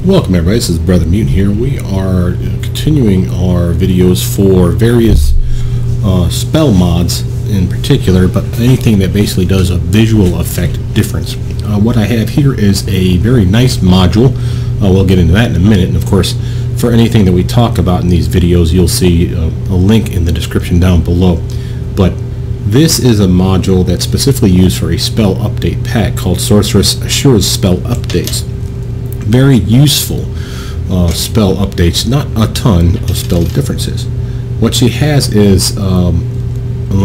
Welcome everybody, this is Brothermutant here. We are continuing our videos for various spell mods in particular, but anything that basically does a visual effect difference. What I have here is a very nice module. We'll get into that in a minute, and of course for anything that we talk about in these videos you'll see a link in the description down below. But this is a module that's specifically used for a spell update pack called Sorceress Ashura's Spell Updates. Very useful spell updates, not a ton of spell differences. What she has is, let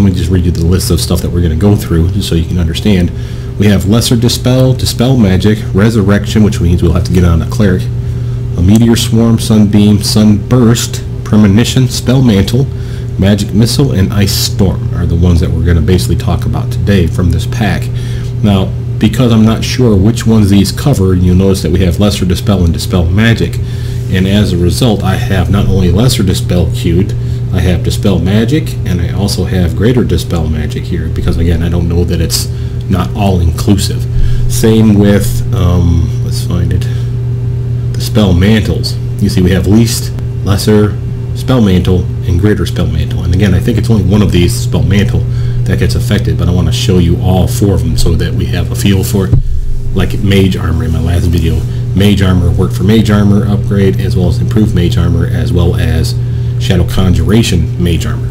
me just read you the list of stuff that we're going to go through just so you can understand. We have Lesser Dispel, Dispel Magic, Resurrection, which means we'll have to get on a Cleric, a Meteor Swarm, Sunbeam, Sunburst, Premonition, Spell Mantle, Magic Missile, and Ice Storm are the ones that we're going to basically talk about today from this pack. Now, because I'm not sure which ones these cover, you'll notice that we have Lesser Dispel and Dispel Magic, and as a result I have not only Lesser Dispel queued, I have Dispel Magic, and I also have Greater Dispel Magic here, because again I don't know that it's not all inclusive. Same with, let's find it, the Spell Mantles. You see we have Least, Lesser, Spell Mantle, and Greater Spell Mantle, and again I think it's only one of these, Spell Mantle, that gets affected, but I want to show you all four of them so that we have a feel for it. Like Mage Armor in my last video, Mage Armor worked for Mage Armor upgrade, as well as Improved Mage Armor, as well as Shadow Conjuration Mage Armor.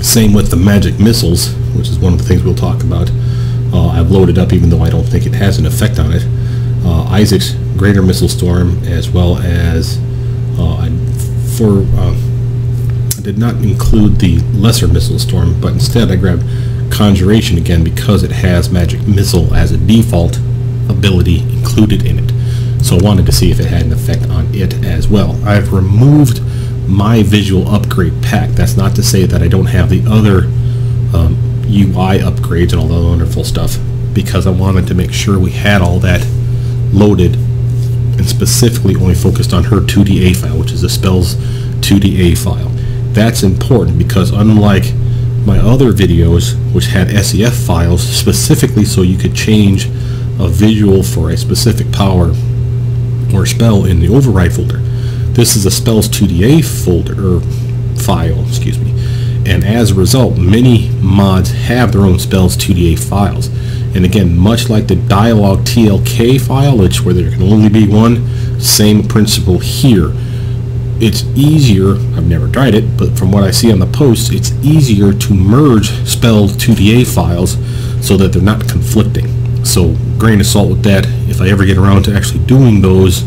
Same with the Magic Missiles, which is one of the things we'll talk about. I've loaded up even though I don't think it has an effect on it. Isaac's Greater Missile Storm, as well as I did not include the Lesser Missile Storm, but instead I grabbed Conjuration again because it has Magic Missile as a default ability included in it. So I wanted to see if it had an effect on it as well. I've removed my visual upgrade pack. That's not to say that I don't have the other UI upgrades and all the wonderful stuff, because I wanted to make sure we had all that loaded and specifically only focused on her 2DA file, which is the spell's 2DA file. That's important because unlike my other videos, which had SEF files specifically so you could change a visual for a specific power or spell in the override folder, this is a spell's 2DA folder, or file, excuse me. And as a result, many mods have their own spell's 2DA files. And again, much like the dialogue TLK file, where there can only be one, same principle here. It's easier, I've never tried it, but from what I see on the posts, it's easier to merge spell 2DA files so that they're not conflicting. So grain of salt with that. If I ever get around to actually doing those,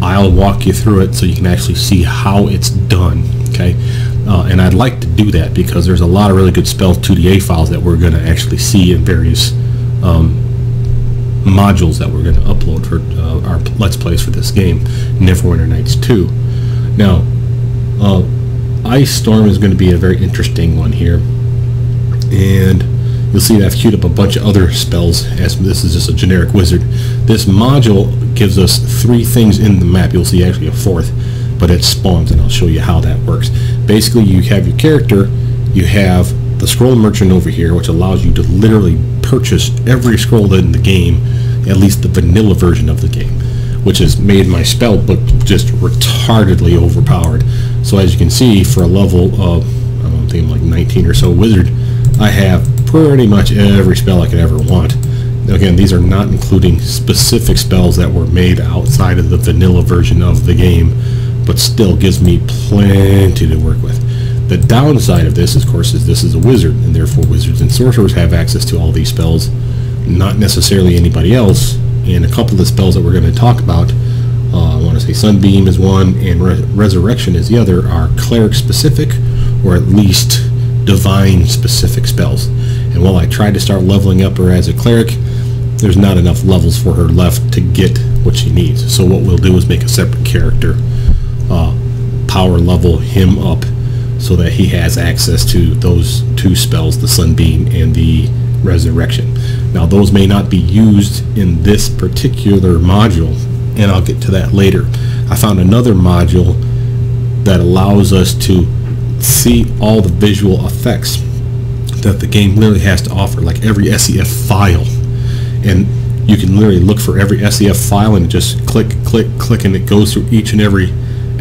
I'll walk you through it so you can actually see how it's done. Okay, and I'd like to do that because there's a lot of really good spell 2DA files that we're going to actually see in various modules that we're going to upload for our Let's Plays for this game, Neverwinter Nights 2. Now, Ice Storm is going to be a very interesting one here, and you'll see that I've queued up a bunch of other spells, as this is just a generic wizard. This module gives us 3 things in the map. You'll see actually a 4th, but it spawns, and I'll show you how that works. Basically, you have your character, you have the scroll merchant over here, which allows you to literally purchase every scroll in the game, at least the vanilla version of the game, which has made my spell book just retardedly overpowered. So as you can see, for a level of, I don't think like 19 or so wizard, I have pretty much every spell I could ever want. Again, these are not including specific spells that were made outside of the vanilla version of the game, but still gives me plenty to work with. The downside of this, of course, is this is a wizard, and therefore wizards and sorcerers have access to all these spells, not necessarily anybody else. And a couple of the spells that we're going to talk about, I want to say Sunbeam is one and Resurrection is the other, are cleric specific, or at least divine specific spells. And while I tried to start leveling up her as a cleric, there's not enough levels for her left to get what she needs. So what we'll do is make a separate character, power level him up so that he has access to those 2 spells, the Sunbeam and the Resurrection. Now those may not be used in this particular module, and I'll get to that later. I found another module that allows us to see all the visual effects that the game literally has to offer, like every SEF file. And you can literally look for every SEF file and just click, click, click, and it goes through each and every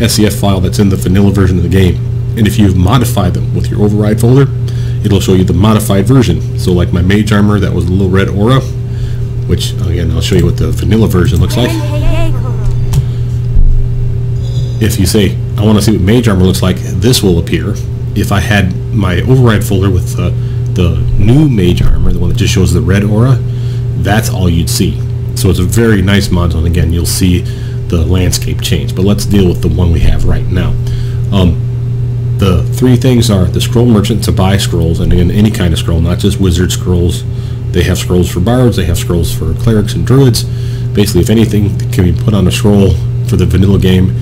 SEF file that's in the vanilla version of the game. And if you've modified them with your override folder, it'll show you the modified version. So like my mage armor, that was a little red aura, which again, I'll show you what the vanilla version looks like. If you say, I want to see what mage armor looks like, this will appear. If I had my override folder with the new mage armor, the one that just shows the red aura, that's all you'd see. So it's a very nice mod, and again, you'll see the landscape change. But let's deal with the one we have right now. The three things are the scroll merchant to buy scrolls, and again, any kind of scroll, not just wizard scrolls. They have scrolls for bards, they have scrolls for clerics and druids. Basically, if anything can be put on a scroll for the vanilla game,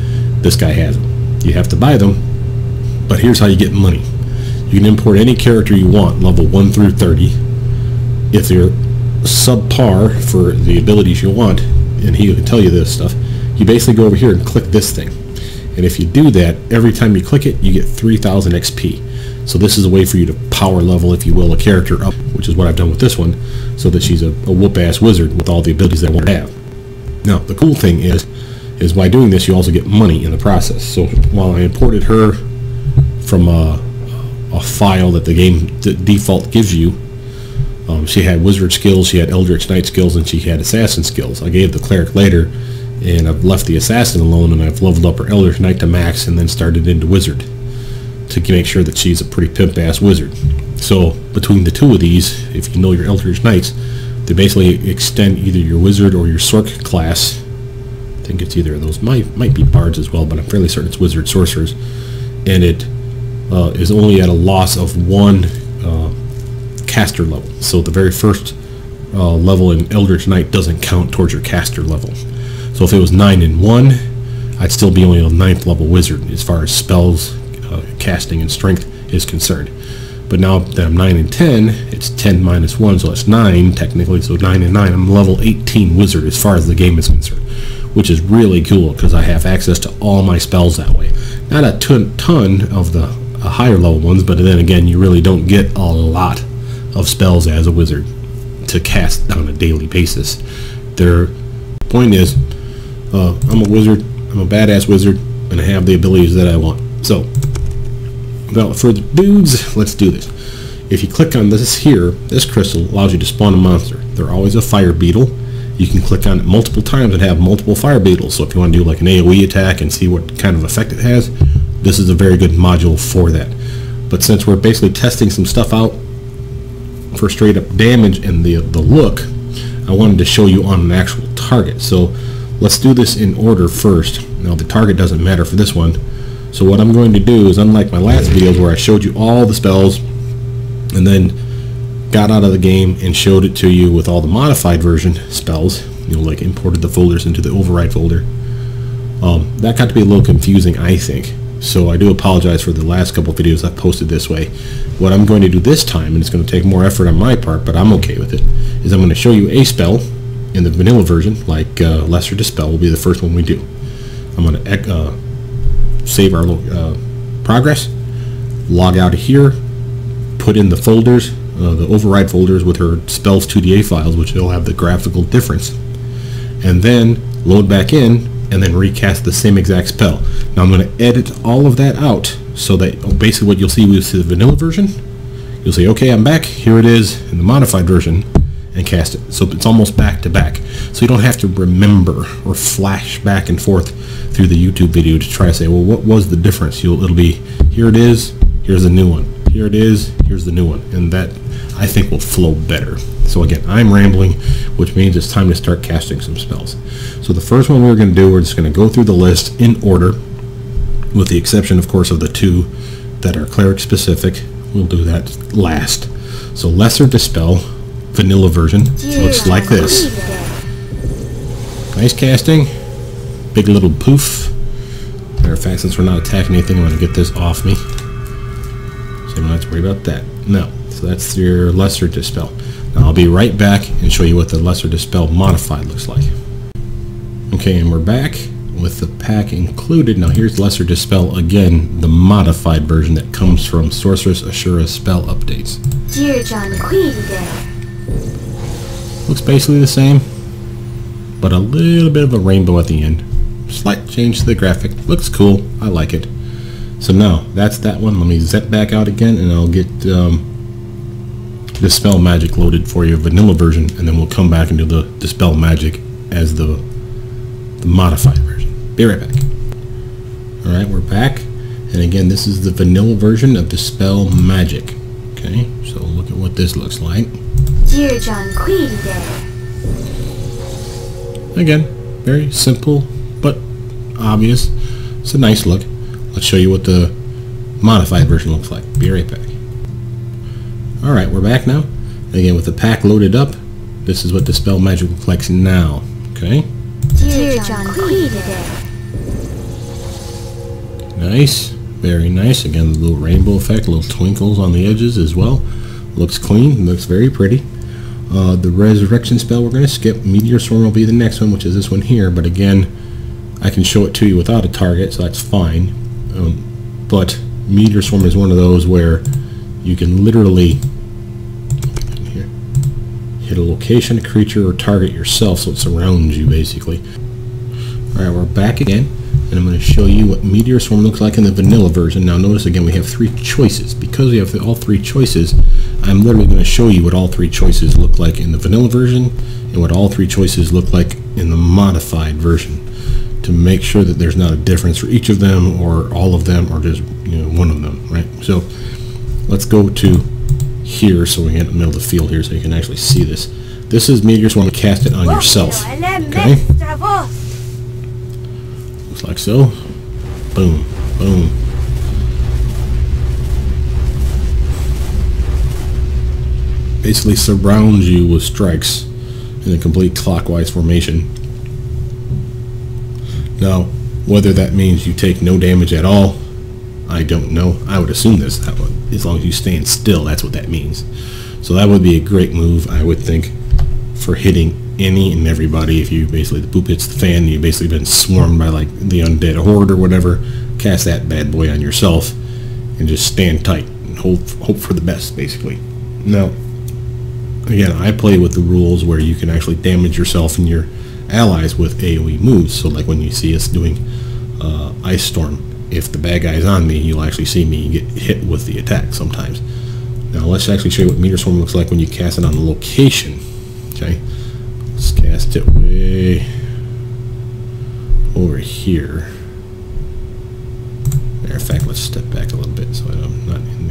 this guy has them. You have to buy them, but here's how you get money. You can import any character you want, level 1 through 30. If they're subpar for the abilities you want, and he can tell you this stuff, you basically go over here and click this thing. And if you do that, every time you click it, you get 3,000 XP. So this is a way for you to power level, if you will, a character up, which is what I've done with this one, so that she's a whoop-ass wizard with all the abilities that I want to have. Now, the cool thing is by doing this, you also get money in the process. So while I imported her from a file that the game default gives you, she had wizard skills, she had eldritch knight skills, and she had assassin skills. I gave the cleric later, and I've left the assassin alone, and I've leveled up her eldritch knight to max and then started into wizard to make sure that she's a pretty pimp-ass wizard. So between the two of these, if you know your eldritch knights, they basically extend either your wizard or your sorc class. I think it's either of those. Might be bards as well, but I'm fairly certain it's wizard sorcerers. And it is only at a loss of 1 caster level. So the very first level in eldritch knight doesn't count towards your caster level. So if it was 9 and 1, I'd still be only a 9th level wizard as far as spells, casting, and strength is concerned. But now that I'm 9 and 10, it's 10 minus 1, so it's 9 technically, so 9 and 9, I'm level 18 wizard as far as the game is concerned, which is really cool because I have access to all my spells that way. Not a ton of the higher level ones, but then again, you really don't get a lot of spells as a wizard to cast on a daily basis. Their point is, I'm a wizard, I'm a badass wizard, and I have the abilities that I want. So, without further dudes, let's do this. If you click on this here, this crystal allows you to spawn a monster. They're always a fire beetle. You can click on it multiple times and have multiple fire beetles. So if you want to do like an AoE attack and see what kind of effect it has, this is a very good module for that. But since we're basically testing some stuff out for straight up damage and the look, I wanted to show you on an actual target. So let's do this in order first. Now the target doesn't matter for this one. So what I'm going to do is, unlike my last videos where I showed you all the spells and then got out of the game and showed it to you with all the modified version spells, like imported the folders into the override folder, that got to be a little confusing, I think. So I do apologize for the last couple of videos I've posted this way. What I'm going to do this time, and it's going to take more effort on my part, but I'm okay with it, is I'm going to show you a spell in the vanilla version, like Lesser Dispel will be the first one we do. I'm going to save our progress, log out of here, put in the folders, the override folders with her spells 2DA files, which will have the graphical difference, and then load back in and then recast the same exact spell. Now I'm going to edit all of that out so that basically what you'll see with the vanilla version, you'll say, okay, I'm back, here it is in the modified version, and cast it. So it's almost back to back. So you don't have to remember or flash back and forth through the YouTube video to try to say, well, what was the difference? It'll be, here it is, here's the new one. Here it is, here's the new one. And that, I think, will flow better. So again, I'm rambling, which means it's time to start casting some spells. So the first one we're going to do, we're just going to go through the list in order, with the exception, of course, of the 2 that are cleric specific. We'll do that last. So Lesser Dispel, vanilla version, looks like this. Nice casting, big little poof. Matter of fact, since we're not attacking anything, I'm going to get this off me, so you don't have to worry about that. No, so that's your Lesser Dispel. Now I'll be right back and show you what the Lesser Dispel modified looks like. Okay, and we're back with the pack included. Now here's Lesser Dispel again, the modified version that comes from Sorceress Ashura spell updates. Looks basically the same. but a little bit of a rainbow at the end. Slight change to the graphic. Looks cool. I like it. So now, that's that one. Let me zip back out again, and I'll get Dispel Magic loaded for your vanilla version, and then we'll come back and do the Dispel Magic as the modified version. Be right back. Alright, we're back. And again, this is the vanilla version of Dispel Magic. Okay, so look at what this looks like. Again, very simple, but obvious. It's a nice look. Let's show you what the modified version looks like. Be right back. Alright, we're back now. Again, with the pack loaded up, this is what Dispel Magic looks like now. Okay? Nice. Very nice. Again, the little rainbow effect, little twinkles on the edges as well. Looks clean. Looks very pretty. The Resurrection spell we're going to skip. Meteor Swarm will be the next one, which is this one here. But again, I can show it to you without a target, so that's fine. But Meteor Swarm is one of those where you can literally hit a location, a creature, or target yourself, so it surrounds you basically. Alright, we're back again, and I'm going to show you what Meteor Swarm looks like in the vanilla version. Now notice again we have 3 choices. Because we have all 3 choices, I'm literally going to show you what all 3 choices look like in the vanilla version and what all 3 choices look like in the modified version, to make sure that there's not a difference for each of them or all of them or just one of them, right? So let's go to here so we get in the middle of the field here so you can actually see this. This is Meteor Swarm. Cast it on yourself. Okay? Looks like so. Boom. Boom. Basically surrounds you with strikes in a complete clockwise formation. Now, whether that means you take no damage at all, I don't know. I would assume this that one. As long as you stand still, that's what that means. So that would be a great move, I would think, for hitting any and everybody. If you basically, the poop hits the fan, you've basically been swarmed by like the undead horde or whatever, cast that bad boy on yourself and just stand tight and hope for the best, basically. Now, again, I play with the rules where you can actually damage yourself and your allies with AoE moves. So like when you see us doing Ice Storm, if the bad guy's on me, you'll actually see me get hit with the attack sometimes. Now let's actually show you what Meteor Swarm looks like when you cast it on a location. Okay, let's cast it way over here. Matter of fact, let's step back a little bit so I'm not in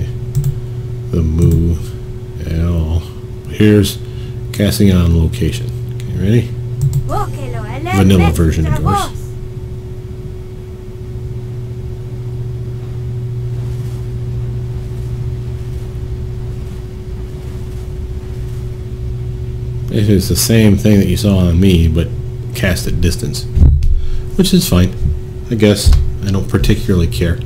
the move at all. Here's casting it on location. Okay, ready? Vanilla version, of course. It is the same thing that you saw on me, but cast at distance, which is fine, I guess. I don't particularly care.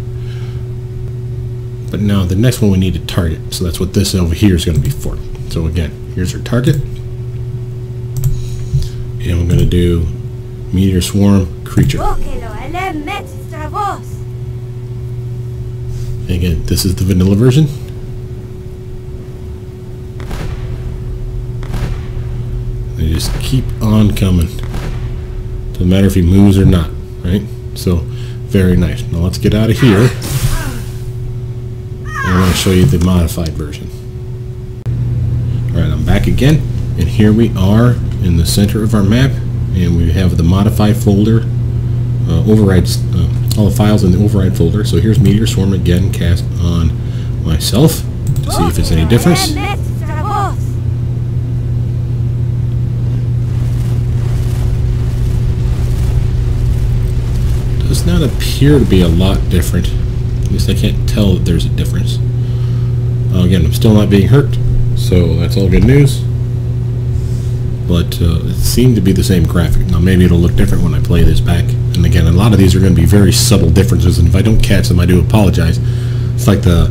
But now the next one we need to target, so that's what this over here is going to be for. So again, here's our target, and we're going to do Meteor Swarm creature. Again, this is the vanilla version. They just keep on coming. Doesn't matter if he moves or not, right? So, very nice. Now let's get out of here. And I'm going to show you the modified version. Alright, I'm back again. And here we are in the center of our map. And we have the modified folder. Overrides, all the files in the override folder. So here's Meteor Swarm again, cast on myself to see if it's any difference. Does not appear to be a lot different. At least I can't tell that there's a difference. Again, I'm still not being hurt, so that's all good news. But it seemed to be the same graphic. Now maybe it'll look different when I play this back. And again, a lot of these are going to be very subtle differences, and if I don't catch them, I do apologize. It's like the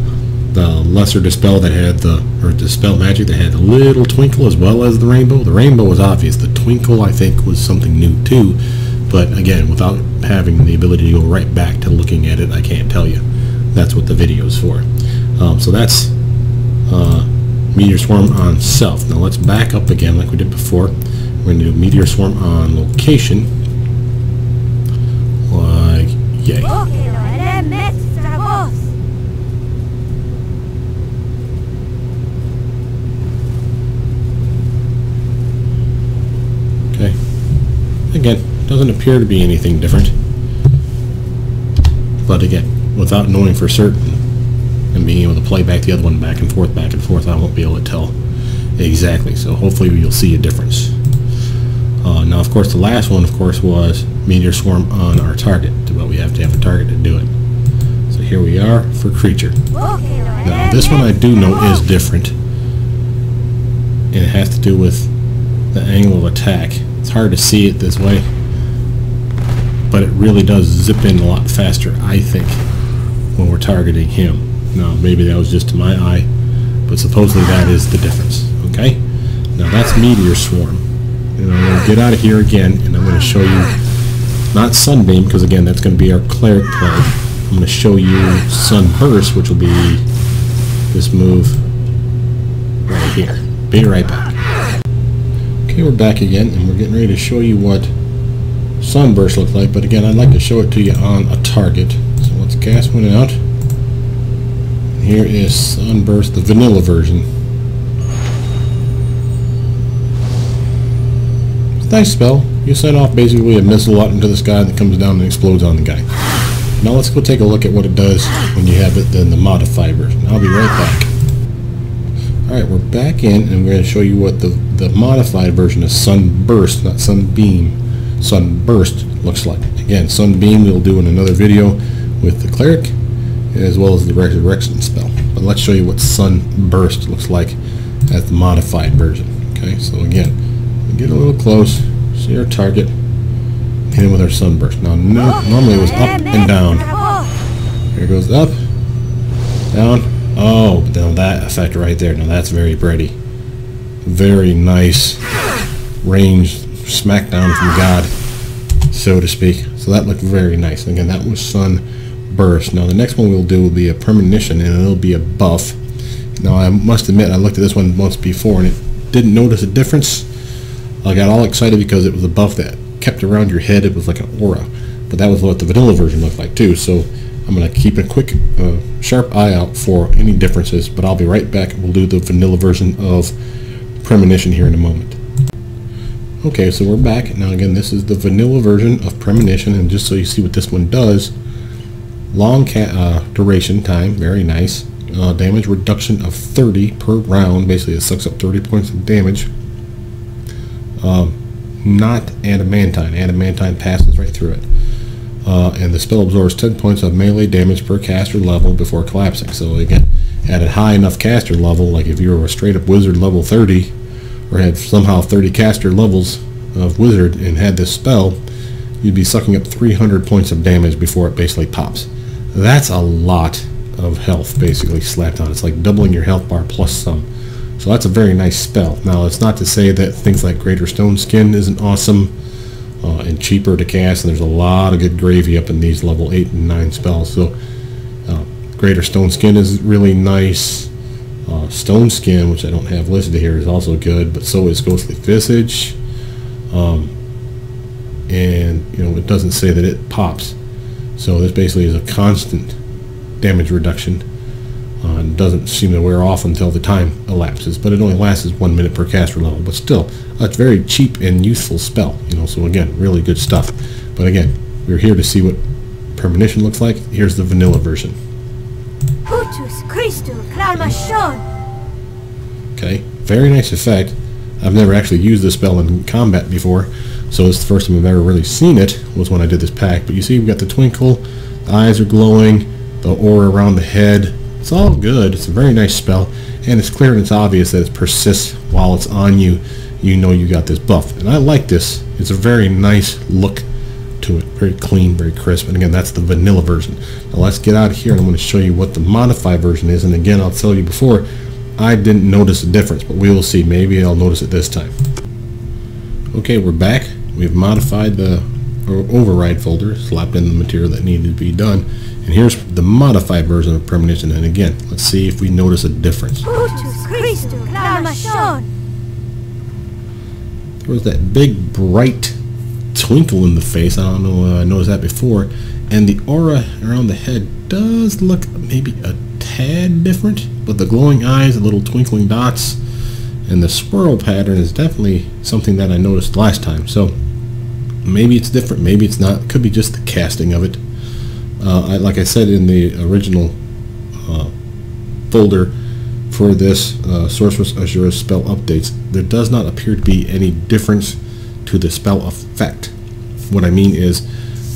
lesser Dispel that had or Dispel Magic that had a little twinkle as well as the rainbow. The rainbow was obvious. The twinkle, I think, was something new too. But again, without having the ability to go right back to looking at it, I can't tell you. That's what the video is for. So that's Meteor Swarm on self. Now let's back up again like we did before. We're going to do Meteor Swarm on location. Like, yay. Okay. Again, doesn't appear to be anything different. But again, without knowing for certain and being able to play back the other one back and forth, I won't be able to tell exactly. So hopefully you'll see a difference. Now, of course, the last one, of course, was Meteor Swarm on our target, but we have to have a target to do it. So here we are for creature. Now, this one I do know is different, and it has to do with the angle of attack. It's hard to see it this way, but it really does zip in a lot faster, I think, when we're targeting him. Now, maybe that was just to my eye, but supposedly that is the difference. Okay? Now, that's Meteor Swarm. And I'm going to get out of here again, and I'm going to show you, not Sunbeam, because again, that's going to be our cleric play. I'm going to show you Sunburst, which will be this move right here. Be right back. Okay, we're back again, and we're getting ready to show you what Sunburst looks like, but again, I'd like to show it to you on a target. So let's cast one out. Here is Sunburst, the vanilla version. Nice spell. You set off basically a missile out into the sky that comes down and explodes on the guy. Now let's go take a look at what it does when you have it in the modified version. I'll be right back. Alright, we're back in, and we're going to show you what the modified version of Sunburst, not Sunbeam, Sunburst looks like. Again, Sunbeam we'll do in another video with the cleric, as well as the resurrection spell. But let's show you what Sunburst looks like as the modified version. Okay, so again, get a little close, see our target, hit him with our Sunburst. Now, normally it was up and down. Here it goes up, down. Oh, but now that effect right there, now that's very pretty. Very nice range smackdown from God, so to speak. So that looked very nice. Again, that was Sunburst. Now the next one we'll do will be a premonition, and it'll be a buff. Now I must admit, I looked at this one once before, and it didn't notice a difference. I got all excited because it was a buff that kept around your head. It was like an aura, but that was what the vanilla version looked like too. So I'm going to keep a quick, sharp eye out for any differences, but I'll be right back. We'll do the vanilla version of Premonition here in a moment. Okay, so we're back. Now again, this is the vanilla version of Premonition, and just so you see what this one does, long duration time, very nice. Damage reduction of 30 per round. Basically, it sucks up 30 points of damage. Not adamantine. Adamantine passes right through it. And the spell absorbs 10 points of melee damage per caster level before collapsing. So again, at a high enough caster level, like if you were a straight up wizard level 30, or had somehow 30 caster levels of wizard and had this spell, you'd be sucking up 300 points of damage before it basically pops. That's a lot of health basically slapped on. It's like doubling your health bar plus some. So that's a very nice spell. Now, it's not to say that things like Greater Stoneskin isn't awesome and cheaper to cast, and there's a lot of good gravy up in these level 8 and 9 spells. So Greater Stoneskin is really nice. Stoneskin, which I don't have listed here, is also good, but so is Ghostly Visage. And you know, it doesn't say that it pops. So this basically is a constant damage reduction. And doesn't seem to wear off until the time elapses, but it only lasts 1 minute per caster level. But still, that's very cheap and useful spell. You know, so again, really good stuff. But again, we're here to see what Premonition looks like. Here's the vanilla version. Okay, very nice effect. I've never actually used this spell in combat before, so it's the first time I've ever really seen it, was when I did this pack. But you see, we've got the twinkle, the eyes are glowing, the aura around the head. It's all good. It's a very nice spell, and it's clear and it's obvious that it persists while it's on you. You know you got this buff, and I like this. It's a very nice look to it. Very clean, very crisp, and again, that's the vanilla version. Now let's get out of here, and I'm going to show you what the modified version is, and again, I'll tell you before, I didn't notice a difference, but we will see. Maybe I'll notice it this time. Okay, we're back. We've modified the override folder, slapped in the material that needed to be done, and here's the modified version of Premonition. And again, let's see if we notice a difference. 30 there was that big bright twinkle in the face. I don't know, I noticed that before. And the aura around the head does look maybe a tad different, but the glowing eyes, the little twinkling dots, and the swirl pattern is definitely something that I noticed last time. So maybe it's different, maybe it's not. It could be just the casting of it. Like I said in the original folder for this Sorceress Ashura spell updates, there does not appear to be any difference to the spell effect. What I mean is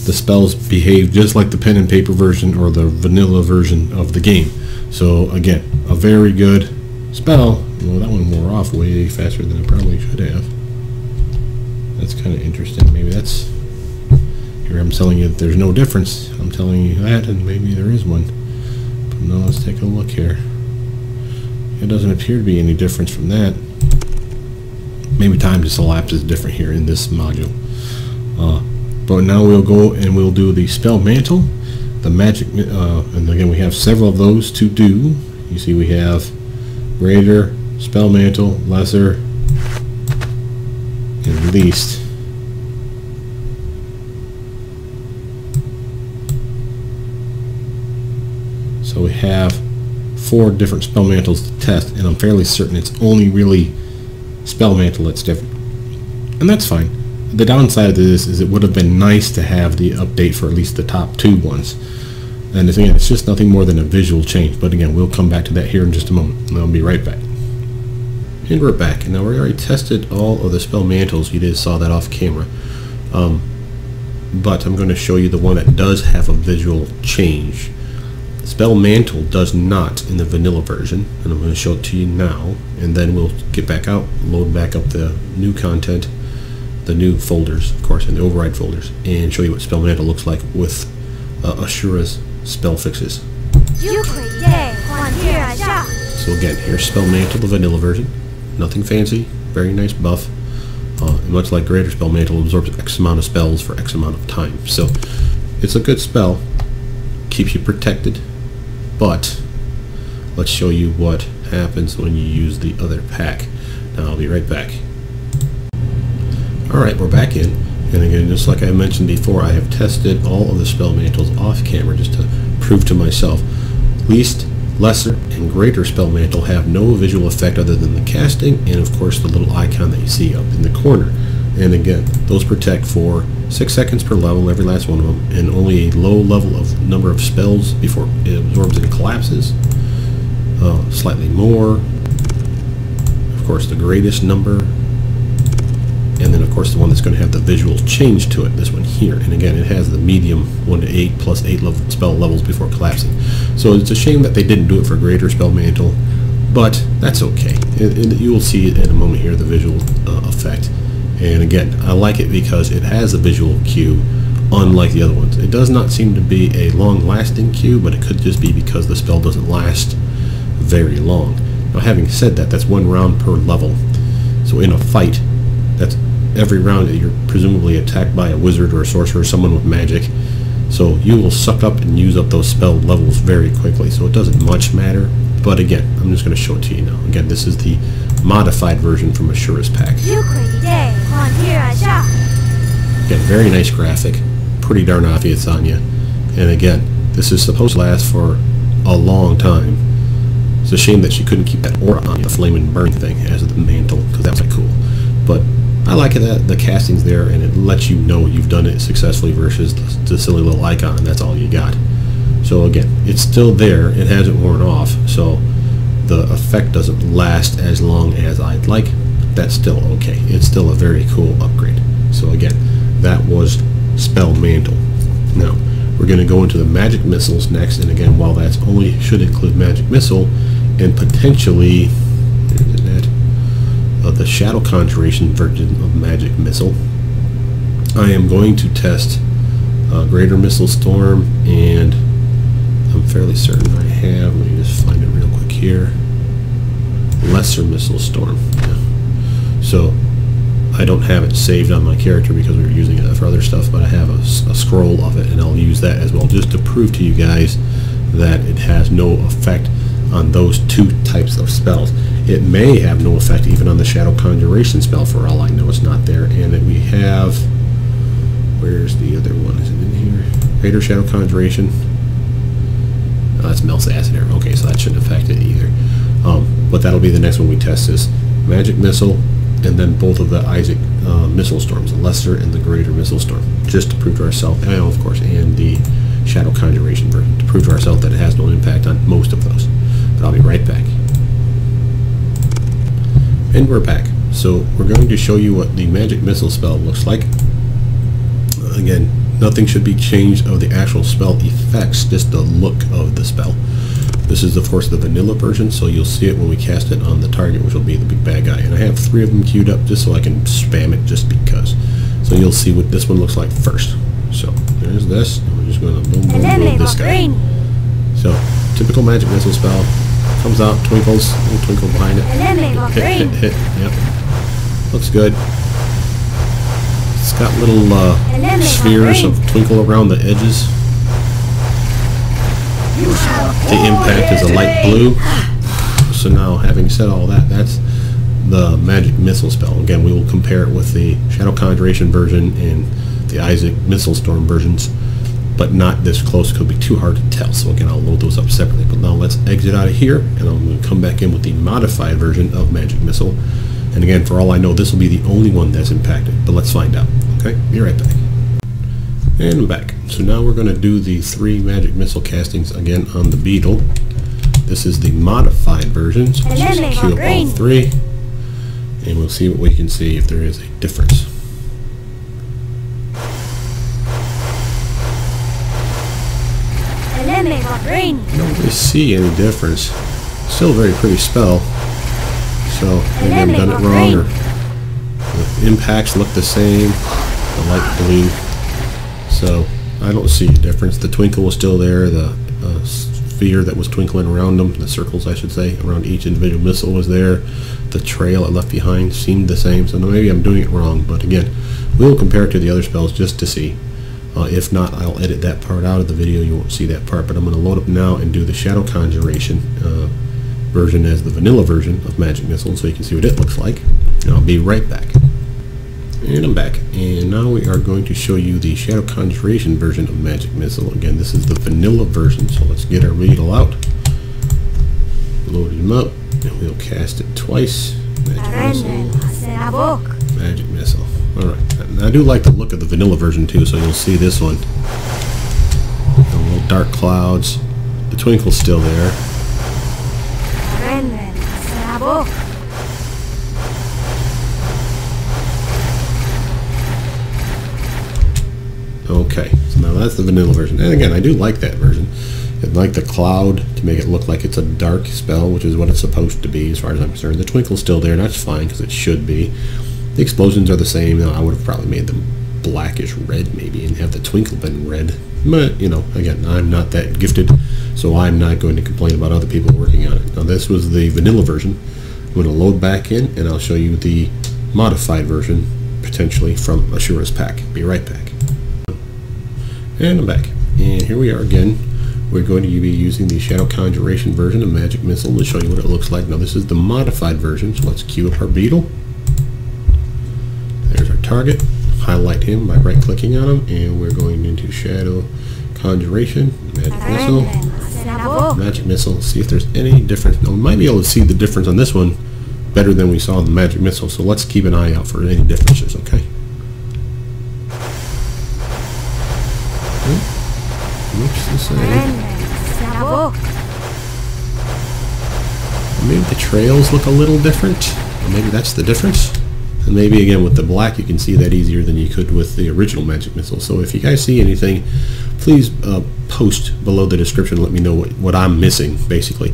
the spells behave just like the pen and paper version or the vanilla version of the game. So again, a very good spell. Well, that one wore off way faster than it probably should have. That's kind of interesting. Maybe that's... Here I'm telling you that there's no difference. I'm telling you that, and maybe there is one. But no, let's take a look here. It doesn't appear to be any difference from that. Maybe time just elapses different here in this module. But now we'll go and we'll do the spell mantle, the magic, and again we have several of those to do. You see we have greater, spell mantle, lesser, and least. So we have 4 different spell mantles to test, and I'm fairly certain it's only really spell mantle that's different, and that's fine. The downside of this is it would have been nice to have the update for at least the top 2 ones, and again, it's just nothing more than a visual change. But again, we'll come back to that here in just a moment, and I'll be right back. And we're back, and now we already tested all of the spell mantles. You did saw that off camera, but I'm going to show you the one that does have a visual change. Spell Mantle does not in the vanilla version, and I'm going to show it to you now, and then we'll get back out, load back up the new content, the new folders, of course, and the override folders, and show you what Spell Mantle looks like with Ashura's spell fixes. So again, here's Spell Mantle, the vanilla version. Nothing fancy, very nice buff. Much like Greater Spell Mantle, absorbs X amount of spells for X amount of time. So it's a good spell, keeps you protected. But let's show you what happens when you use the other pack. Now I'll be right back. Alright, we're back in, and again, just like I mentioned before, I have tested all of the spell mantles off camera just to prove to myself. Least, lesser, and greater spell mantle have no visual effect other than the casting and of course the little icon that you see up in the corner. And again, those protect for 6 seconds per level, every last one of them, and only a low level of number of spells before it absorbs and collapses. Slightly more, of course the greatest number, and then of course the one that's going to have the visual change to it, this one here. And again, it has the medium 1 to 8 plus 8 spell levels before collapsing. So it's a shame that they didn't do it for Greater Spell Mantle, but that's okay. You will see it in a moment here, the visual effect. And again, I like it because it has a visual cue, unlike the other ones. It does not seem to be a long-lasting cue, but it could just be because the spell doesn't last very long. Now, having said that, that's 1 round per level. So in a fight, that's every round that you're presumably attacked by a wizard or a sorcerer or someone with magic. So you will suck up and use up those spell levels very quickly. So it doesn't much matter. But again, I'm just going to show it to you now. Again, this is the modified version from Ashura's pack. Again, very nice graphic, pretty darn obvious on you. And again, this is supposed to last for a long time. It's a shame that she couldn't keep that aura on you, the flame and burn thing as the mantle, because that was like cool. But I like it that the casting's there and it lets you know you've done it successfully versus the silly little icon and that's all you got. So again, it's still there, it hasn't worn off, so the effect doesn't last as long as I'd like. That's still okay. It's still a very cool upgrade. So again, that was Spell Mantle. Now, we're going to go into the Magic Missiles next, and again, while that's only should include Magic Missile, and potentially the Shadow Conjuration version of Magic Missile, I am going to test Greater Missile Storm, and I'm fairly certain I have, let me just find it real quick here, Lesser Missile Storm. Yeah. So I don't have it saved on my character because we were using it for other stuff, but I have a scroll of it, and I'll use that as well just to prove to you guys that it has no effect on those 2 types of spells. It may have no effect even on the Shadow Conjuration spell, for all I know. It's not there. And then we have, where's the other one? Is it in here? Greater Shadow Conjuration. Oh, that's Melt's Acid Arrow. Okay, so that shouldn't affect it either. But that'll be the next one we test, is Magic Missile, and then both of the Isaac Missile Storms, the Lesser and the Greater Missile Storm, just to prove to ourselves, and of course, and the Shadow Conjuration version, to prove to ourselves that it has no impact on most of those. But I'll be right back. And we're back. So we're going to show you what the Magic Missile spell looks like. Again, nothing should be changed of the actual spell effects, just the look of the spell. This is, of course, the vanilla version, so you'll see it when we cast it on the target, which will be the big bad guy. And I have 3 of them queued up just so I can spam it just because. So you'll see what this one looks like first. So there's this, and we're just going to boom, boom, boom this guy. So typical Magic Missile spell, comes out, twinkles, a little twinkle behind it. Hit, hit, hit. Yep. Looks good. It's got little spheres of twinkle around the edges. The impact is a light blue. So now, having said all that, that's the Magic Missile spell. Again, we will compare it with the Shadow Conjuration version and the Isaac Missile Storm versions, but not this close. It could be too hard to tell. So again, I'll load those up separately. But now let's exit out of here, and I'm going to come back in with the modified version of Magic Missile. And again, for all I know, this will be the only one that's impacted. But let's find out. Okay, be right back. And I'm back. So now we're going to do the 3 Magic Missile castings again on the Beetle. This is the modified version, so let's just queue up all 3, and we'll see what we can see if there is a difference. I don't really see any difference. Still a very pretty spell, so maybe I've done it wrong, or the impacts look the same, the light blue. So I don't see a difference. The twinkle was still there. The sphere that was twinkling around them, the circles I should say, around each individual missile was there. The trail it left behind seemed the same. So maybe I'm doing it wrong. But again, we'll compare it to the other spells just to see. If not, I'll edit that part out of the video. You won't see that part. But I'm going to load up now and do the Shadow Conjuration version as the vanilla version of Magic Missile, so you can see what it looks like. And I'll be right back. And I'm back, and now we are going to show you the Shadow Conjuration version of Magic Missile. Again, this is the vanilla version, so let's get our Beetle out, load him up, and we'll cast it twice. Magic Missile, Magic Missile. Alright, and I do like the look of the vanilla version too, so you'll see this one. The little dark clouds, the twinkle's still there. Okay, so now that's the vanilla version. And again, I do like that version. I like the cloud to make it look like it's a dark spell, which is what it's supposed to be as far as I'm concerned. The twinkle's still there, and that's fine because it should be. The explosions are the same. Now, I would have probably made them blackish red maybe and have the twinkle been red. But, you know, again, I'm not that gifted, so I'm not going to complain about other people working on it. Now, this was the vanilla version. I'm going to load back in, and I'll show you the modified version, potentially, from Ashura's pack. Be right back. And I'm back. And here we are again. We're going to be using the Shadow Conjuration version of Magic Missile to show you what it looks like. Now this is the modified version, so let's queue up our Beetle. There's our target. Highlight him by right-clicking on him, and we're going into Shadow Conjuration, Magic Missile, Magic Missile. See if there's any difference. Now we might be able to see the difference on this one better than we saw in the Magic Missile, so let's keep an eye out for any differences, okay? Looks the same. Maybe the trails look a little different. Or maybe that's the difference. And maybe again with the black you can see that easier than you could with the original Magic Missile. So if you guys see anything, please post below the description and let me know what I'm missing, basically.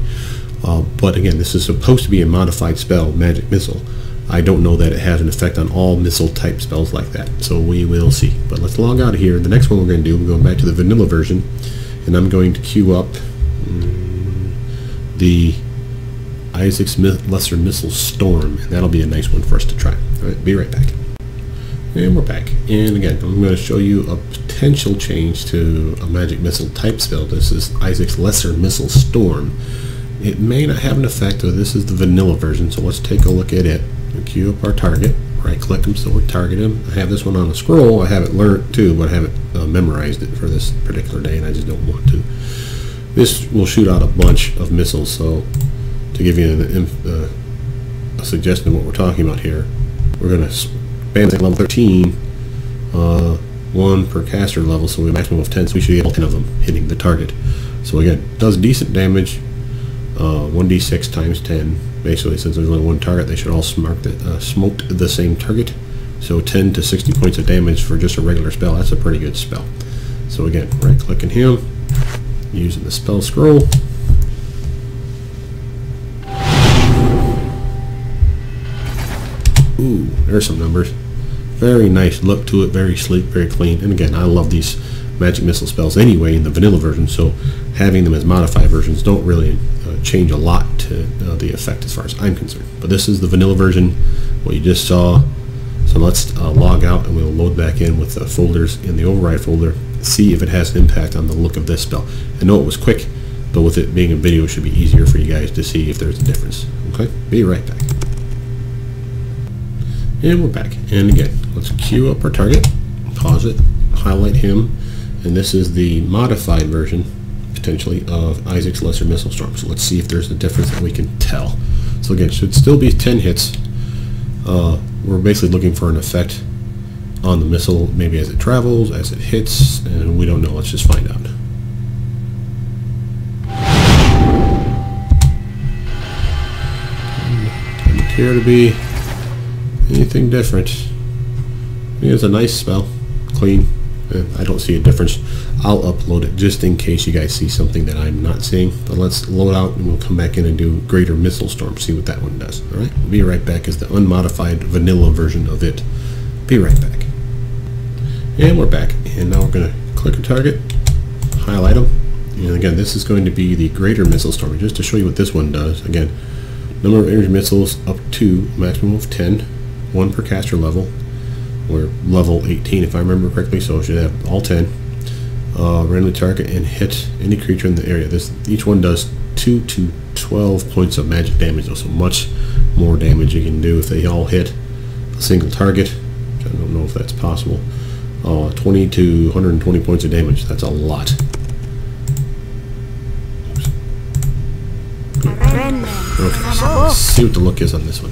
But again, this is supposed to be a modified spell, Magic Missile. I don't know that it has an effect on all missile type spells like that, so we will see. But let's log out of here. The next one we're going to do, we're going back to the vanilla version, and I'm going to queue up the Isaac's Lesser Missile Storm, and that'll be a nice one for us to try. Alright, be right back. And we're back. And again, I'm going to show you a potential change to a Magic Missile type spell. This is Isaac's Lesser Missile Storm. it may not have an effect, though this is the vanilla version, so let's take a look at it. We'll queue up our target, right click him so we target him. I have this one on a scroll, I have it learned too, but I haven't memorized it for this particular day, and I just don't want to. This will shoot out a bunch of missiles, so to give you a suggestion of what we're talking about here, we're going to bam level 13, 1 per caster level, so we have a maximum of 10, so we should get all 10 of them hitting the target. So again, does decent damage, 1d6 times 10. Basically, since there's only one target, they should all smoke the same target. So 10 to 60 points of damage for just a regular spell. That's a pretty good spell. So again, right-clicking him, using the spell scroll. Ooh, there's some numbers. Very nice look to it, very sleek, very clean. And again, I love these magic missile spells anyway in the vanilla version, so having them as modified versions don't really change a lot to the effect as far as I'm concerned. But this is the vanilla version, what you just saw. So let's log out and we'll load back in with the folders in the override folder, see if it has an impact on the look of this spell. I know it was quick, but with it being a video, it should be easier for you guys to see if there's a difference. Okay, be right back. And we're back. And again, let's queue up our target, pause it, highlight him, and this is the modified version, potentially, of Isaac's Lesser Missile Storm. So let's see if there's a difference that we can tell. So again, it should still be 10 hits. We're basically looking for an effect on the missile, maybe as it travels, as it hits, and we don't know. Let's just find out. Doesn't appear to be anything different. I mean, it's a nice spell, clean. I don't see a difference. I'll upload it just in case you guys see something that I'm not seeing. But let's load out and we'll come back in and do Greater Missile Storm, see what that one does. Alright, we'll be right back as the unmodified vanilla version of it. Be right back. And we're back. And now we're going to click a target, highlight them. And again, this is going to be the Greater Missile Storm. Just to show you what this one does. Again, number of energy missiles up to maximum of 10, 1 per caster level. We're level 18 if I remember correctly, so it should have all 10. Randomly target and hit any creature in the area. Each one does 2 to 12 points of magic damage, though, so much more damage you can do if they all hit a single target. I don't know if that's possible. 20 to 120 points of damage. That's a lot. Okay, so let's see what the look is on this one.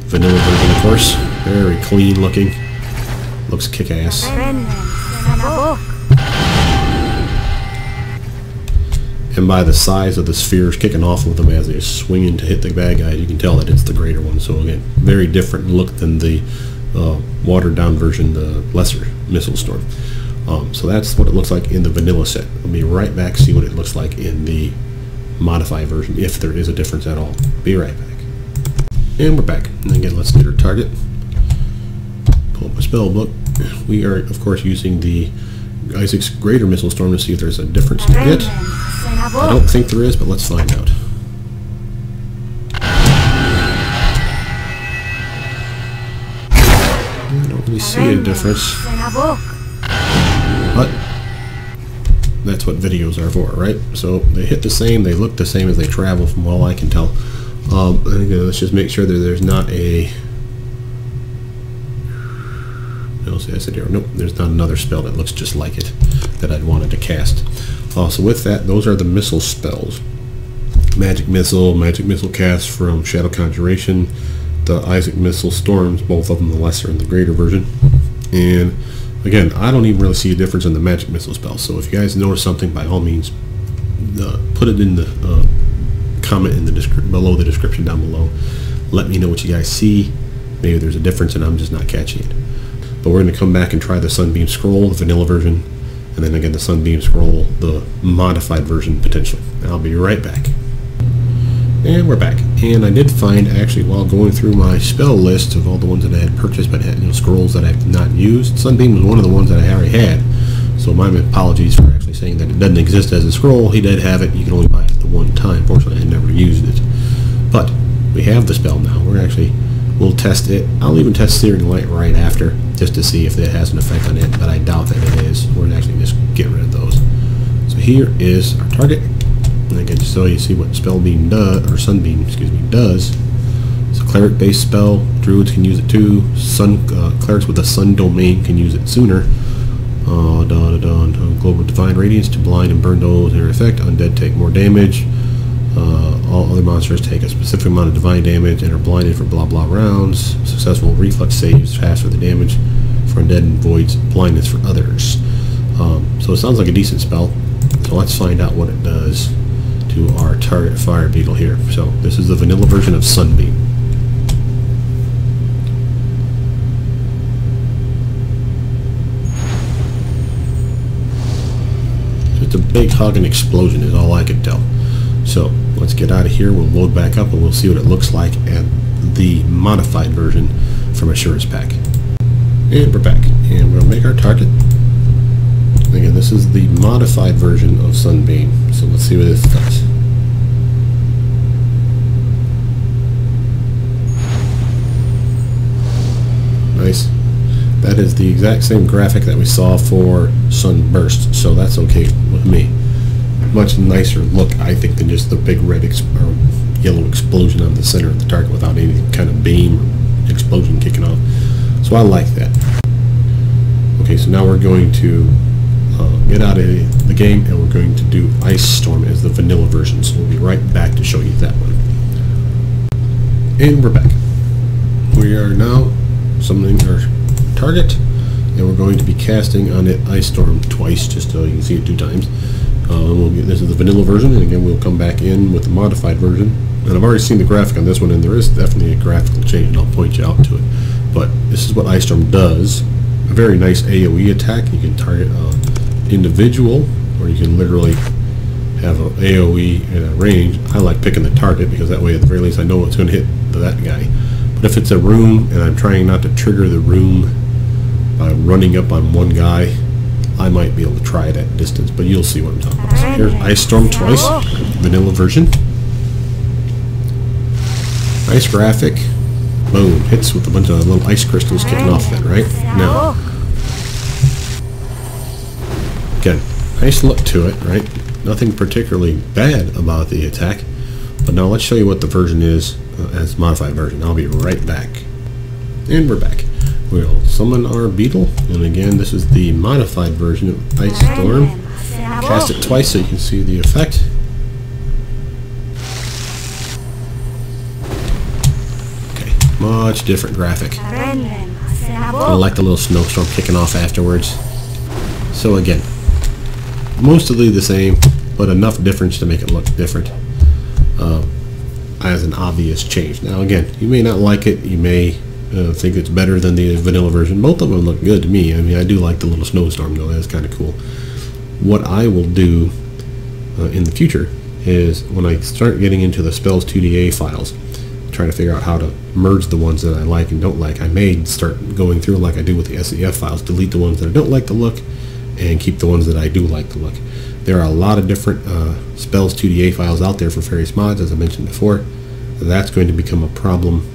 Vanilla version, of course. Very clean looking. Looks kick-ass. And by the size of the spheres kicking off with them as they're swinging to hit the bad guys, you can tell that it's the greater one. So again, very different look than the watered down version, the lesser missile storm. So that's what it looks like in the vanilla set. We'll be right back, see what it looks like in the modified version, if there is a difference at all. Be right back. And we're back. And again, let's get our target. Pull up my spell book. We are, of course, using the Isaac's Greater Missile Storm to see if there's a difference to it. I don't think there is, but let's find out. I don't really see a difference. But that's what videos are for, right? So they hit the same, they look the same as they travel from all I can tell. And again, let's just make sure that there's not a... Nope, there's not another spell that looks just like it that I'd wanted to cast. So with that, those are the missile spells. Magic Missile cast from Shadow Conjuration, the Isaac Missile Storms, both of them the lesser and the greater version. And again, I don't even really see a difference in the Magic Missile spells. So if you guys notice something, by all means, put it in the comment in the below the description down below. Let me know what you guys see. Maybe there's a difference and I'm just not catching it. But we're going to come back and try the Sunbeam Scroll, the vanilla version, and then again the Sunbeam Scroll, the modified version potentially. I'll be right back. And we're back. And I did find, actually, while going through my spell list of all the ones that I had purchased but had scrolls that I've not used, Sunbeam was one of the ones that I already had. So my apologies for actually saying that it doesn't exist as a scroll. He did have it. You can only buy it the one time. Fortunately, I never used it. But we have the spell now. We'll test it. I'll even test Searing Light right after, just to see if it has an effect on it, but I doubt that it is. We're actually just get rid of those. So here is our target. And again, just so you see what Spellbeam does, or Sunbeam, excuse me, does. It's a cleric-based spell. Druids can use it too. Clerics with a sun domain can use it sooner. Global Divine Radiance to blind and burn those in their effect. Undead take more damage. All other monsters take a specific amount of divine damage and are blinded for blah blah rounds. Successful reflex saves faster the damage for undead and voids blindness for others. So it sounds like a decent spell. So let's find out what it does to our target fire beetle here. So this is the vanilla version of Sunbeam. Just a big hugging explosion is all I can tell. So let's get out of here. We'll load back up and we'll see what it looks like at the modified version from Ashura's pack. And we're back, and we'll make our target. Again, this is the modified version of Sunbeam, so let's see what this does. Nice. That is the exact same graphic that we saw for Sunburst, so that's okay with me. Much nicer look, I think, than just the big red or yellow explosion on the center of the target without any kind of beam or explosion kicking off. So I like that. Okay, so now we're going to get out of the game and we're going to do Ice Storm as the vanilla version. So we'll be right back to show you that one. And we're back. We are now summoning our target, and we're going to be casting on it Ice Storm twice, just so you can see it 2 times. This is the vanilla version, and again we'll come back in with the modified version. And I've already seen the graphic on this one, and there is definitely a graphical change, and I'll point you out to it. But this is what Ice Storm does. A very nice AoE attack. You can target individual, or you can literally have an AoE at a range. I like picking the target because that way at the very least I know it's going to hit that guy. But if it's a room and I'm trying not to trigger the room by running up on one guy, I might be able to try it at distance, but you'll see what I'm talking about. So here's Ice Storm twice, vanilla version. Nice graphic. Boom, hits with a bunch of little ice crystals kicking off that, right? Now, again, nice look to it, right? Nothing particularly bad about the attack. But now let's show you what the version is as modified version. I'll be right back. And we're back. We'll summon our beetle, and again this is the modified version of Ice Storm. Cast it twice so you can see the effect. Okay, much different graphic. I like the little snowstorm kicking off afterwards. So again, mostly the same, but enough difference to make it look different as an obvious change. Now again, you may not like it, you may think it's better than the vanilla version. Both of them look good to me. I mean, I do like the little snowstorm though, that's kind of cool. What I will do in the future is when I start getting into the Spells 2DA files, trying to figure out how to merge the ones that I like and don't like, I may start going through like I do with the SEF files, delete the ones that I don't like the look and keep the ones that I do like the look. There are a lot of different Spells 2DA files out there for various mods, as I mentioned before. That's going to become a problem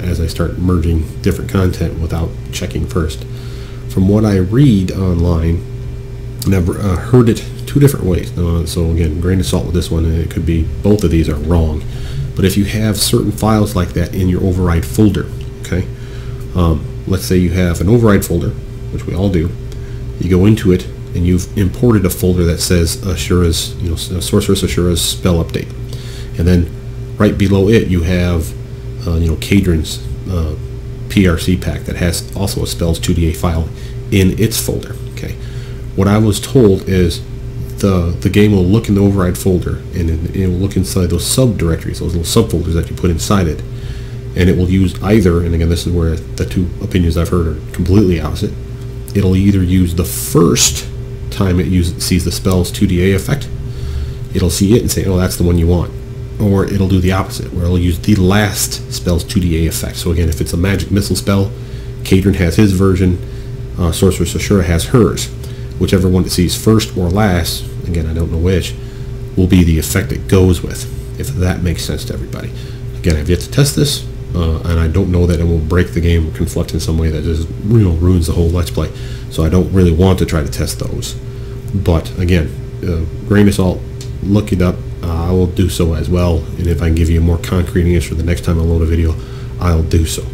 as I start merging different content without checking first. From what I read online, and I've heard it 2 different ways. So again, grain of salt with this one, and it could be both of these are wrong. But if you have certain files like that in your override folder, okay, let's say you have an override folder, which we all do. You go into it and you've imported a folder that says Ashura's, Sorceress Ashura's spell update, and then right below it you have Cadron's PRC pack that has also a Spells 2DA file in its folder. Okay, what I was told is the game will look in the override folder and it will look inside those subdirectories, those little subfolders that you put inside it, and it will use either, and again this is where the 2 opinions I've heard are completely opposite, it'll either use the first time it sees the Spells 2DA effect, it'll see it and say, oh, that's the one you want. Or it'll do the opposite, where it'll use the last Spells 2DA effect. So again, if it's a magic missile spell, Cadron has his version, Sorceress Ashura has hers. Whichever one it sees first or last, again I don't know which, will be the effect it goes with, if that makes sense to everybody. Again, I've yet to test this, and I don't know that it will break the game or conflict in some way that just ruins the whole Let's Play. So I don't really want to try to test those. But again, grain of salt, look it up. I will do so as well. And if I can give you a more concrete answer the next time I load a video, I'll do so.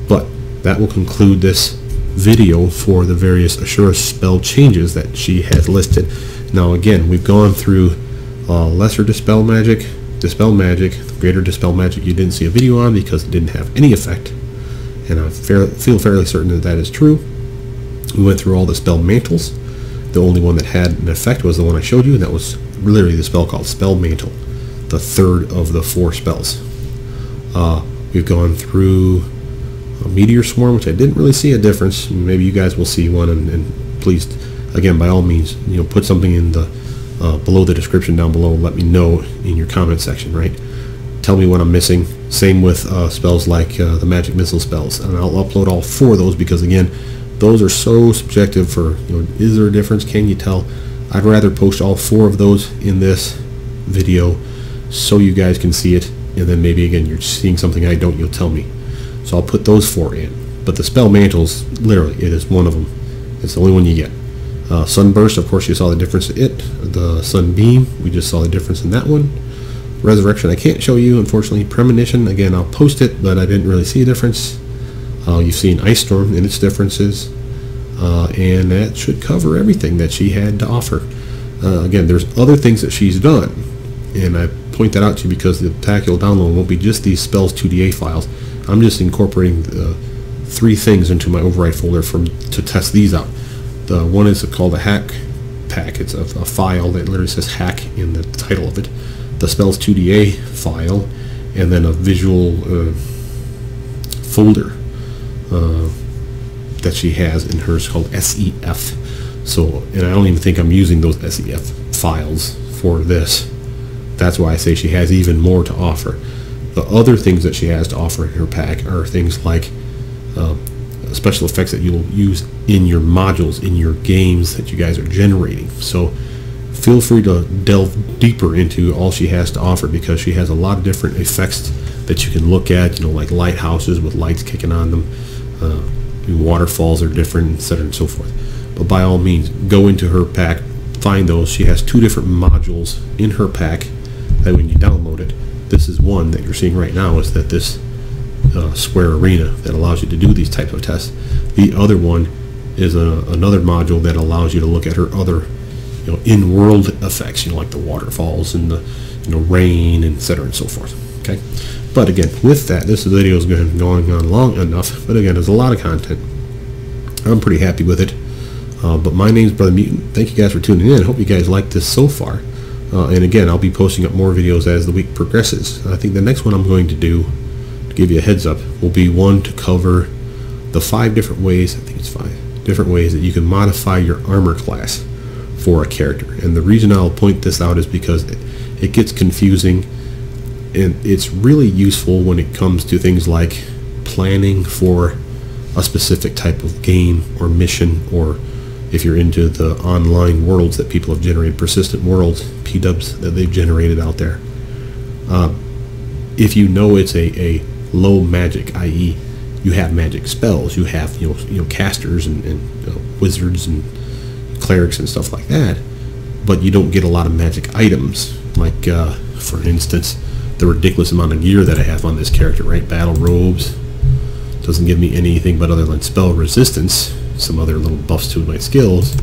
But that will conclude this video for the various Ashura spell changes that she has listed. Now again, we've gone through lesser dispel magic, greater dispel magic you didn't see a video on because it didn't have any effect, and I feel fairly certain that that is true. We went through all the spell mantles. The only one that had an effect was the one I showed you, and that was literally the spell called Spell Mantle, the third of the 4 spells. We've gone through Meteor Swarm, which I didn't really see a difference. Maybe you guys will see one, and please, again, by all means, put something in the below the description down below. Let me know in your comment section, right? Tell me what I'm missing. Same with spells like the magic missile spells, and I'll upload all 4 of those because again, those are so subjective for, is there a difference? Can you tell? I'd rather post all 4 of those in this video so you guys can see it, and then maybe again you're seeing something I don't, you'll tell me. So I'll put those 4 in. But the spell mantles, literally, it is one of them. It's the only one you get. Sunburst, of course, you saw the difference in it. The Sunbeam, we just saw the difference in that one. Resurrection, I can't show you, unfortunately. Premonition, again, I'll post it, but I didn't really see a difference. You've seen Ice Storm and its differences. And that should cover everything that she had to offer. Again, there's other things that she's done, and I point that out to you because the pack you'll download won't be just these spells 2DA files. I'm just incorporating 3 things into my override folder to test these out. The one is called a hack pack. It's a file that literally says hack in the title of it. The spells 2DA file, and then a visual folder that she has in hers called SEF. So, and I don't even think I'm using those SEF files for this. That's why I say she has even more to offer. The other things that she has to offer in her pack are things like special effects that you'll use in your modules, in your games that you guys are generating. So feel free to delve deeper into all she has to offer because she has a lot of different effects that you can look at, like lighthouses with lights kicking on them. Waterfalls are different, etc. and so forth. But by all means, go into her pack, find those. She has 2 different modules in her pack that when you download it, this is one that you're seeing right now, is that this square arena that allows you to do these types of tests. The other one is another module that allows you to look at her other in-world effects, like the waterfalls and the rain, etc. and so forth. Okay, but again, with that, this video is going on long enough, but again, there's a lot of content. I'm pretty happy with it. But my name's Brothermutant. Thank you guys for tuning in. I hope you guys liked this so far. And again, I'll be posting up more videos as the week progresses. I think the next one I'm going to do, to give you a heads up, will be one to cover the 5 different ways, I think it's 5 different ways that you can modify your armor class for a character. And the reason I'll point this out is because it gets confusing, and it's really useful when it comes to things like planning for a specific type of game or mission, or if you're into the online worlds that people have generated, persistent worlds, PDubs that they've generated out there. If you know it's a low magic, i.e. you have magic spells, you have casters and wizards and clerics and stuff like that, but you don't get a lot of magic items, like for instance the ridiculous amount of gear that I have on this character, right? Battle robes doesn't give me anything but other than spell resistance, some other little buffs to my skills.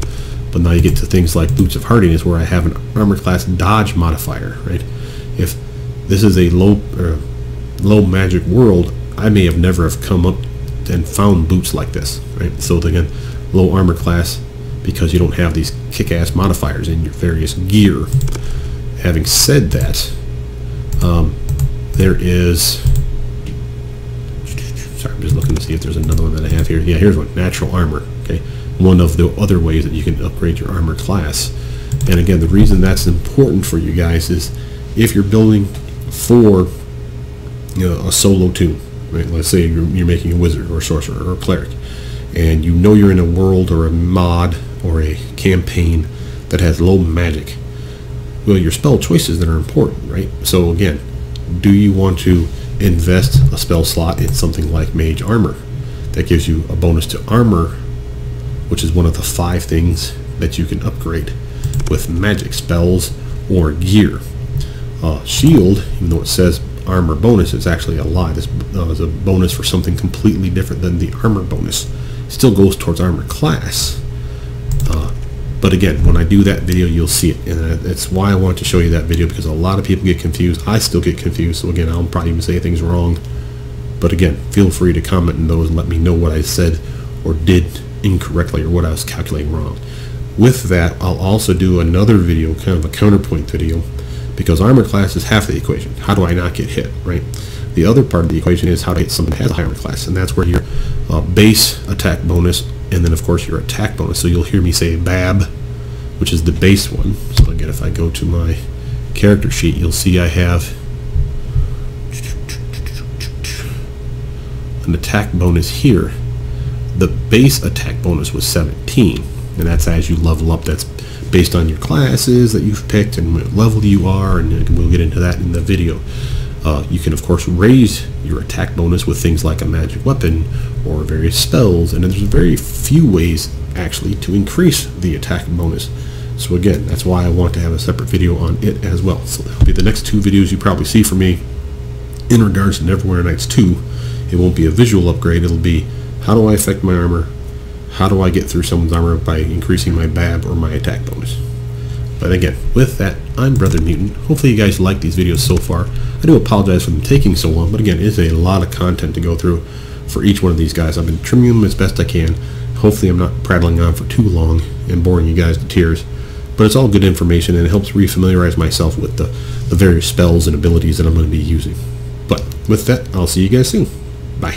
But now you get to things like Boots of Hardiness, where I have an armor class dodge modifier, right? If this is a low magic world, I may have never have come up and found boots like this, right? So again, low armor class because you don't have these kick-ass modifiers in your various gear. Having said that, there is, sorry, I'm just looking to see if there's another one that I have here. Yeah, here's one, natural armor. Okay, one of the other ways that you can upgrade your armor class. And again, the reason that's important for you guys is if you're building for a solo toon, right? Let's say you're making a wizard or a sorcerer or a cleric, and you're in a world or a mod or a campaign that has low magic. Well, your spell choices that are important, right? So again, do you want to invest a spell slot in something like mage armor that gives you a bonus to armor, which is one of the 5 things that you can upgrade with magic spells or gear? Shield, even though it says armor bonus, it's actually a lie. This is a bonus for something completely different than the armor bonus. It still goes towards armor class. But again, when I do that video, you'll see it, and that's why I want to show you that video, because a lot of people get confused. I still get confused, so again, I'll probably even say things wrong. But again, feel free to comment in those and let me know what I said or did incorrectly or what I was calculating wrong. With that, I'll also do another video, kind of a counterpoint video, because armor class is half the equation. How do I not get hit, right? The other part of the equation is how to hit someone that has a high armor class, and that's where your base attack bonus, and then of course your attack bonus. So you'll hear me say BAB, which is the base one. So again, if I go to my character sheet, you'll see I have an attack bonus here. The base attack bonus was 17, and that's as you level up. That's based on your classes that you've picked and what level you are, and we'll get into that in the video. You can of course raise your attack bonus with things like a magic weapon or various spells, and there's very few ways actually to increase the attack bonus. So again, that's why I want to have a separate video on it as well. So that'll be the next two videos you probably see from me in regards to Neverwinter Nights 2. It won't be a visual upgrade, it'll be how do I affect my armor, how do I get through someone's armor by increasing my BAB or my attack bonus. But again, with that, I'm Brothermutant. Hopefully you guys like these videos so far. I do apologize for them taking so long, but again, it is a lot of content to go through for each one of these guys. I've been trimming them as best I can. Hopefully I'm not prattling on for too long and boring you guys to tears. But it's all good information, and it helps refamiliarize myself with the various spells and abilities that I'm going to be using. But with that, I'll see you guys soon. Bye.